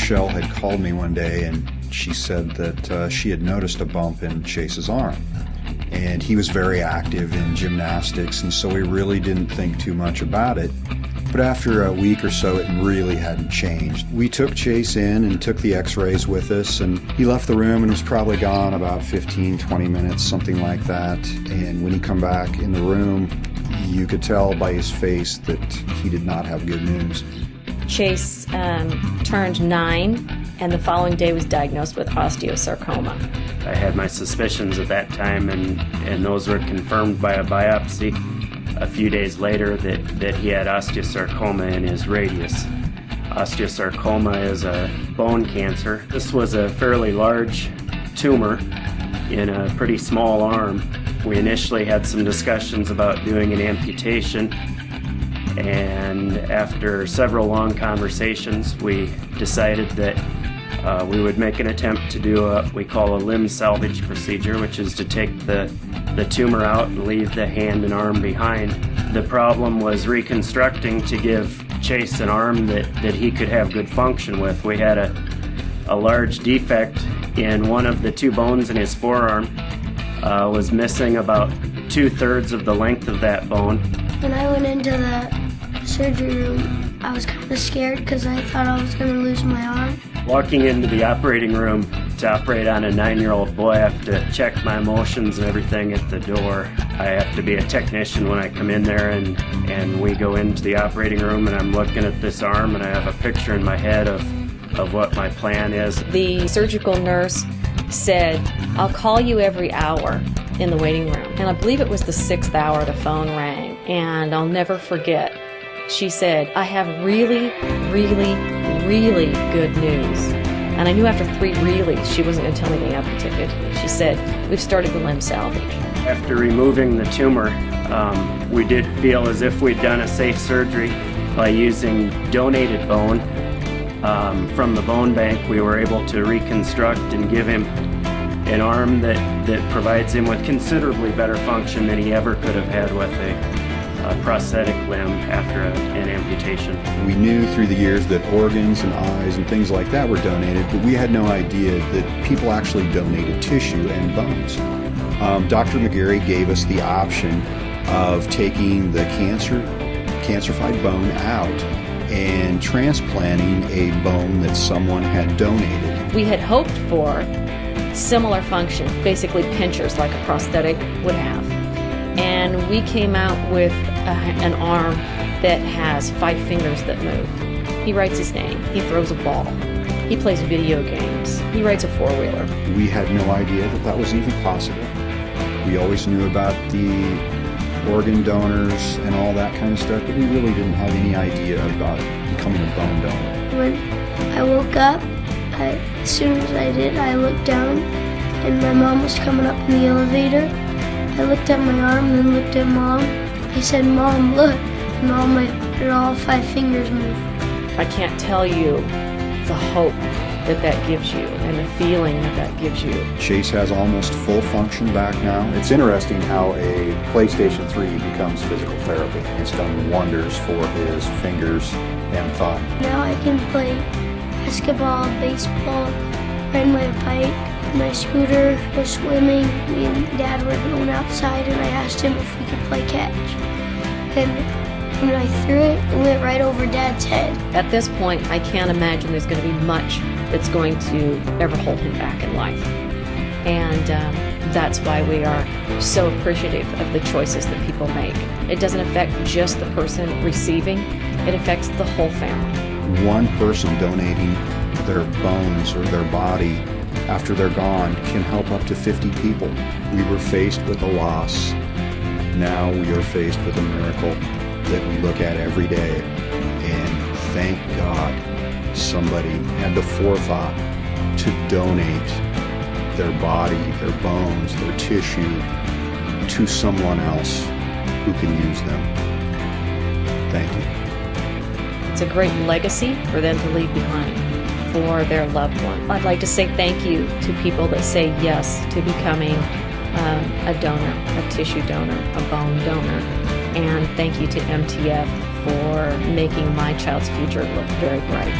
Michelle had called me one day and she said that she had noticed a bump in Chase's arm. And he was very active in gymnastics, and so we really didn't think too much about it. But after a week or so, it really hadn't changed. We took Chase in and took the x-rays with us, and he left the room and was probably gone about 15, 20 minutes, something like that. And when he come back in the room, you could tell by his face that he did not have good news. Chase turned 9, and the following day was diagnosed with osteosarcoma. I had my suspicions at that time, and those were confirmed by a biopsy a few days later that he had osteosarcoma in his radius. Osteosarcoma is a bone cancer. This was a fairly large tumor in a pretty small arm. We initially had some discussions about doing an amputation, and after several long conversations, we decided that we would make an attempt to do what we call a limb salvage procedure, which is to take the tumor out and leave the hand and arm behind. The problem was reconstructing to give Chase an arm that he could have good function with. We had a large defect in one of the 2 bones in his forearm. Was missing about 2/3 of the length of that bone. When I went into the surgery room, I was kind of scared because I thought I was going to lose my arm. Walking into the operating room to operate on a 9-year-old boy, I have to check my emotions and everything at the door. I have to be a technician when I come in there, and we go into the operating room, and I'm looking at this arm, and I have a picture in my head of what my plan is. The surgical nurse said, "I'll call you every hour," in the waiting room. And I believe it was the 6th hour the phone rang, and I'll never forget. She said, "I have really, really, really good news." And I knew after 3 reallys she wasn't going to tell me anything particularly. She said, "We've started the limb salvage." After removing the tumor, we did feel as if we'd done a safe surgery by using donated bone. From the bone bank, we were able to reconstruct and give him an arm that provides him with considerably better function than he ever could have had with a prosthetic limb after an amputation. We knew through the years that organs and eyes and things like that were donated, but we had no idea that people actually donated tissue and bones. Dr. McGarry gave us the option of taking the calcified bone out and transplanting a bone that someone had donated. We had hoped for similar function, basically pinchers like a prosthetic would have. And we came out with an arm that has 5 fingers that move. He writes his name, he throws a ball, he plays video games, he rides a 4-wheeler. We had no idea that that was even possible. We always knew about the organ donors and all that kind of stuff, but we really didn't have any idea about becoming a bone donor. When I woke up, as soon as I did, I looked down, and my mom was coming up in the elevator. I looked at my arm, then looked at Mom. I said, "Mom, look," and all 5 fingers moved. I can't tell you the hope that gives you and the feeling that gives you. Chase has almost full function back now. It's interesting how a PlayStation 3 becomes physical therapy. It's done wonders for his fingers and thumb. Now I can play basketball, baseball, ride my bike, my scooter, go swimming. Me and Dad were going outside, and I asked him if we could play catch. And when I threw it, it went right over Dad's head. At this point, I can't imagine there's going to be much that's going to ever hold him back in life. And that's why we are so appreciative of the choices that people make. It doesn't affect just the person receiving, it affects the whole family. One person donating their bones or their body after they're gone can help up to 50 people. We were faced with a loss. Now we are faced with a miracle that we look at every day, and thank God somebody had the forethought to donate their body, their bones, their tissue to someone else who can use them. Thank you. It's a great legacy for them to leave behind for their loved one. I'd like to say thank you to people that say yes to becoming a donor, a tissue donor, a bone donor. And thank you to MTF for making my child's future look very bright.